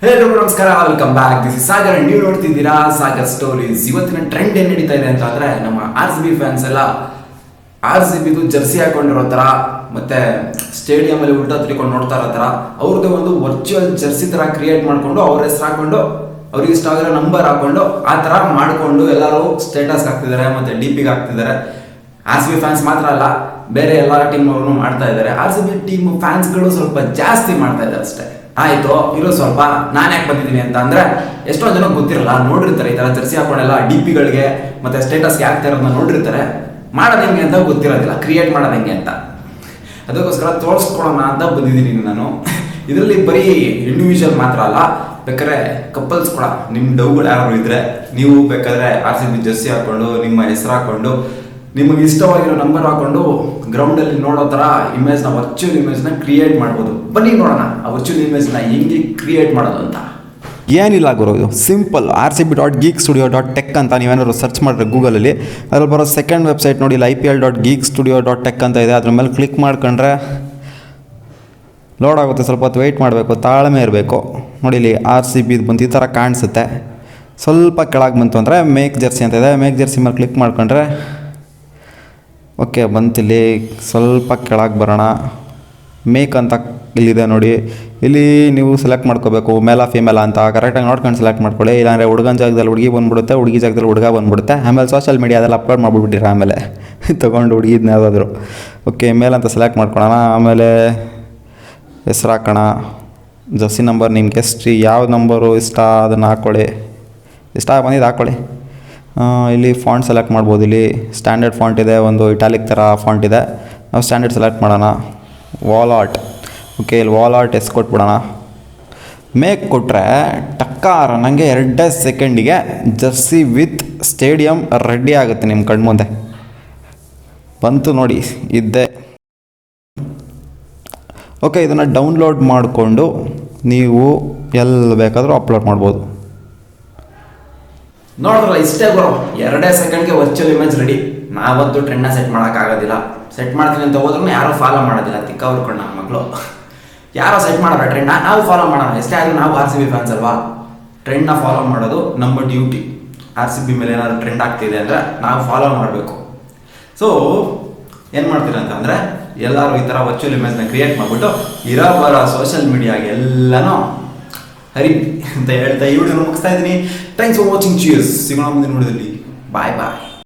Hello, ನಮಸ್ಕಾರ, welcome back. This is Sagar and ನೀವು ನೋಡ್ತಿದ್ದೀರಾ ಸಾಗರ್ ಸ್ಟೋರೀಸ್. ಇವತ್ತಿನ ಟ್ರೆಂಡ್ ಏನು ನಡೀತಾ ಇದೆ ಅಂತ ಅಂದ್ರೆ, ನಮ್ಮ RCB ಫ್ಯಾನ್ಸ್ ಎಲ್ಲ RCBದು ಜರ್ಸಿ ಹಾಕೊಂಡಿರೋ ಥರ ಮತ್ತೆ ಸ್ಟೇಡಿಯಂ ಅಲ್ಲಿ ಉಲ್ಟಾ ತಿರ್ಕೊಂಡು ನೋಡ್ತಾ ಇರೋ ಥರ ಅವ್ರದ್ದು ಒಂದು ವರ್ಚುವಲ್ ಜರ್ಸಿ ಥರ ಕ್ರಿಯೇಟ್ ಮಾಡಿಕೊಂಡು ಅವ್ರ ಹೆಸರು ಹಾಕೊಂಡು ಅವ್ರಿಗೆ ಇಷ್ಟ ಆಗಿರೋ ನಂಬರ್ ಹಾಕೊಂಡು ಆ ಥರ ಮಾಡಿಕೊಂಡು ಎಲ್ಲರೂ ಸ್ಟೇಟಸ್ ಹಾಕ್ತಿದ್ದಾರೆ ಮತ್ತೆ DPಗೆ ಹಾಕ್ತಿದ್ದಾರೆ. RCB ಫ್ಯಾನ್ಸ್ ಮಾತ್ರ ಅಲ್ಲ, ಬೇರೆ ಎಲ್ಲ ಟೀಮ್ನವರು ಮಾಡ್ತಾ ಇದ್ದಾರೆ. RCB ಟೀಮ್ ಫ್ಯಾನ್ಸ್ಗಳು ಸ್ವಲ್ಪ ಜಾಸ್ತಿ ಮಾಡ್ತಾ ಇದ್ದಾರೆ ಅಷ್ಟೇ. ಆಯ್ತು, ಇರೋ ಸ್ವಲ್ಪ ನಾನು ಯಾಕೆ ಬಂದಿದ್ದೀನಿ ಅಂತ ಅಂದ್ರೆ, ಎಷ್ಟೊಂದು ಜನ ಗೊತ್ತಿರಲ್ಲ, ನೋಡಿರ್ತಾರೆ ಈ ತರ ಜರ್ಸಿ ಹಾಕೊಂಡೆಲ್ಲ DPಗಳಿಗೆ ಮತ್ತೆ ಸ್ಟೇಟಸ್ಗೆ ಹಾಕ್ತಾ ಇರೋದನ್ನ ನೋಡಿರ್ತಾರೆ. ಮಾಡೋದು ಹೆಂಗೆ ಅಂತ ಗೊತ್ತಿರೋದಿಲ್ಲ, ಕ್ರಿಯೇಟ್ ಮಾಡೋದು ಹೆಂಗೆ ಅಂತ. ಅದಕ್ಕೋಸ್ಕರ ತೋರಿಸ್ಕೊಡೋಣ ಅಂತ ಬಂದಿದ್ದೀನಿ ನಾನು. ಇದರಲ್ಲಿ ಬರೀ ಇಂಡಿವಿಜುವಲ್ ಮಾತ್ರ ಅಲ್ಲ, ಬೇಕಾದ್ರೆ ಕಪಲ್ಸ್ ಕೂಡ ನಿಮ್ಮ ಡೌಗಳು ಯಾರು ಇದ್ರೆ ನೀವು ಬೇಕಾದ್ರೆ RCB ಜರ್ಸಿ ಹಾಕೊಂಡು ನಿಮ್ಮ ಹೆಸರು ಹಾಕೊಂಡು ನಿಮಗೆ ಇಷ್ಟವಾಗಿರೋ ನಂಬರ್ ಹಾಕೊಂಡು ಗ್ರೌಂಡಲ್ಲಿ ನೋಡೋ ಥರ ಇಮೇಜ್ನ, ವರ್ಚುವಲ್ ಇಮೇಜ್ನ ಕ್ರಿಯೇಟ್ ಮಾಡ್ಬೋದು. ಬನ್ನಿ ನೋಡೋಣ ಆ ವರ್ಚುವಲ್ ಇಮೇಜ್ನ ಹೆಂಗೆ ಕ್ರಿಯೇಟ್ ಮಾಡೋದು ಅಂತ. ಏನಿಲ್ಲ ಗುರು, ಇದು ಸಿಂಪಲ್. RCB.geekstudio.tech ಅಂತ ನೀವೇನಾದ್ರು ಸರ್ಚ್ ಮಾಡಿದ್ರೆ ಗೂಗಲಲ್ಲಿ ಅದ್ರಲ್ಲಿ ಬರೋ ಸೆಕೆಂಡ್ ವೆಬ್ಸೈಟ್ ನೋಡಿ, IPL.geekstudio.tech ಅಂತ ಇದೆ. ಅದ್ರ ಮೇಲೆ ಕ್ಲಿಕ್ ಮಾಡ್ಕೊಂಡ್ರೆ ಲೋಡ್ ಆಗುತ್ತೆ. ಸ್ವಲ್ಪ ಹೊತ್ತು ವೆಯ್ಟ್ ಮಾಡಬೇಕು, ತಾಳ್ಮೆ ಇರಬೇಕು. ನೋಡಿ ಇಲ್ಲಿ RCB ಇದು ಬಂತು, ಈ ಥರ ಕಾಣಿಸುತ್ತೆ. ಸ್ವಲ್ಪ ಕೆಳಗೆ ಬಂತು ಅಂದರೆ ಮೇಕ್ ಜರ್ಸಿ ಅಂತ ಇದೆ. ಮೇಕ್ ಜರ್ಸಿ ಮೇಲೆ ಕ್ಲಿಕ್ ಮಾಡ್ಕೊಂಡ್ರೆ ಓಕೆ ಬಂತಿಲ್ಲಿ. ಸ್ವಲ್ಪ ಕೆಳಗೆ ಬರೋಣ, ಮೇಕ್ ಅಂತ ಇಲ್ಲಿದೆ ನೋಡಿ. ಇಲ್ಲಿ ನೀವು ಸೆಲೆಕ್ಟ್ ಮಾಡ್ಕೋಬೇಕು ಮೇಲಾ ಫಿಮೇಲಾ ಅಂತ. ಕರೆಕ್ಟಾಗಿ ನೋಡ್ಕೊಂಡು ಸೆಲೆಕ್ಟ್ ಮಾಡ್ಕೊಳ್ಳಿ. ಇಲ್ಲಾಂದರೆ ಹುಡುಗನ ಜಾಗದಲ್ಲಿ ಹುಡುಗಿ ಬಂದುಬಿಡುತ್ತೆ, ಹುಡುಗಿ ಜಾಗದಲ್ಲಿ ಹುಡುಗ ಬಂದುಬಿಡುತ್ತೆ. ಆಮೇಲೆ ಸೋಷಲ್ ಮೀಡಿಯಾದಲ್ಲಿ ಅಪ್ಲೋಡ್ ಮಾಡಿಬಿಟ್ಟಿರ ಆಮೇಲೆ ತೊಗೊಂಡು ಹುಡುಗಿದ್ನ ಯಾವುದಾದ್ರು. ಓಕೆ, ಮೇಲ್ ಅಂತ ಸೆಲೆಕ್ಟ್ ಮಾಡ್ಕೊಳ್ಳೋಣ. ಆಮೇಲೆ ಹೆಸ್ರು ಹಾಕೋಣ, ಜರ್ಸಿ ನಂಬರ್ ನಿಮ್ಗೆ ಎಷ್ಟು ಯಾವ ನಂಬರು ಇಷ್ಟ ಅದನ್ನು ಹಾಕ್ಕೊಳ್ಳಿ. ಇಷ್ಟ ಬಂದಿದ್ದು ಹಾಕ್ಕೊಳ್ಳಿ. ಇಲ್ಲಿ ಫಾಂಟ್ ಸೆಲೆಕ್ಟ್ ಮಾಡ್ಬೋದು. ಇಲ್ಲಿ ಸ್ಟ್ಯಾಂಡರ್ಡ್ ಫಾಂಟ್ ಇದೆ, ಒಂದು ಇಟಾಲಿಕ್ ಥರ ಫಾಂಟ್ ಇದೆ. ನಾವು ಸ್ಟ್ಯಾಂಡರ್ಡ್ ಸೆಲೆಕ್ಟ್ ಮಾಡೋಣ. ವಾಲ್ ಆರ್ಟ್, ಓಕೆ, ಇಲ್ಲಿ ವಾಲ್ ಆರ್ಟ್ ಎಸ್ ಕೊಟ್ಬಿಡೋಣ. ಮೇಕ್ ಕೊಟ್ಟರೆ ಟಕ್ಕಾರ ನನಗೆ 2 ಸೆಕೆಂಡಿಗೆ ಜರ್ಸಿ ವಿತ್ ಸ್ಟೇಡಿಯಂ ರೆಡಿ ಆಗುತ್ತೆ ನಿಮ್ಮ ಕಣ್ಮುಂದೆ. ಬಂತು ನೋಡಿ, ಇದ್ದೆ. ಓಕೆ, ಇದನ್ನು ಡೌನ್ಲೋಡ್ ಮಾಡಿಕೊಂಡು ನೀವು ಎಲ್ಲಿ ಬೇಕಾದರೂ ಅಪ್ಲೋಡ್ ಮಾಡ್ಬೋದು. ನೋಡ್ರಲ್ಲ, ಇಷ್ಟೇ ಬರೋ 2 ಸೆಕೆಂಡ್ಗೆ ವರ್ಚುವಲ್ ಇಮೇಜ್ ರೆಡಿ. ನಾವಂತೂ ಟ್ರೆಂಡ್ನ ಸೆಟ್ ಮಾಡೋಕ್ಕಾಗೋದಿಲ್ಲ. ಸೆಟ್ ಮಾಡ್ತೀನಿ ಅಂತ ಹೋದ್ರೂ ಯಾರೂ ಫಾಲೋ ಮಾಡೋದಿಲ್ಲ. ತಿಕ್ಕವ್ರು ಕಣ್ಣ ಮಕ್ಕಳು ಯಾರೋ ಸೆಟ್ ಮಾಡೋರ ಟ್ರೆಂಡ್ನ ನಾವು ಫಾಲೋ ಮಾಡೋಣ. ಎಷ್ಟೇ ಆದರೂ ನಾವು RCB ಫ್ಯಾನ್ಸ್ ಅಲ್ವಾ, ಟ್ರೆಂಡ್ನ ಫಾಲೋ ಮಾಡೋದು ನಮ್ಮ ಡ್ಯೂಟಿ. RCB ಮೇಲೆ ಏನಾದ್ರು ಟ್ರೆಂಡ್ ಆಗ್ತಿದೆ ಅಂದರೆ ನಾವು ಫಾಲೋ ಮಾಡಬೇಕು. ಸೊ ಏನು ಮಾಡ್ತೀರ ಅಂತಂದರೆ, ಎಲ್ಲರೂ ಈ ಥರ ವರ್ಚುವಲ್ ಇಮೇಜ್ನ ಕ್ರಿಯೇಟ್ ಮಾಡಿಬಿಟ್ಟು ಇರೋ ಬರೋ ಸೋಷಿಯಲ್ ಮೀಡಿಯಾಗೆ ಎಲ್ಲನೂ ಹರಿ ಅಂತ ಹೇಳ್ತಾ ಈ ವಿಡಿಯೋನ ಮುಗಿಸ್ತಾ ಇದ್ದೀನಿ. Thanks for watching. ಚೀರ್ಸ್. ಸಿಗೋಣ ಮುಂದಿನ ವಿಡಿಯೋದಲ್ಲಿ. ಬಾಯ್ ಬಾಯ್.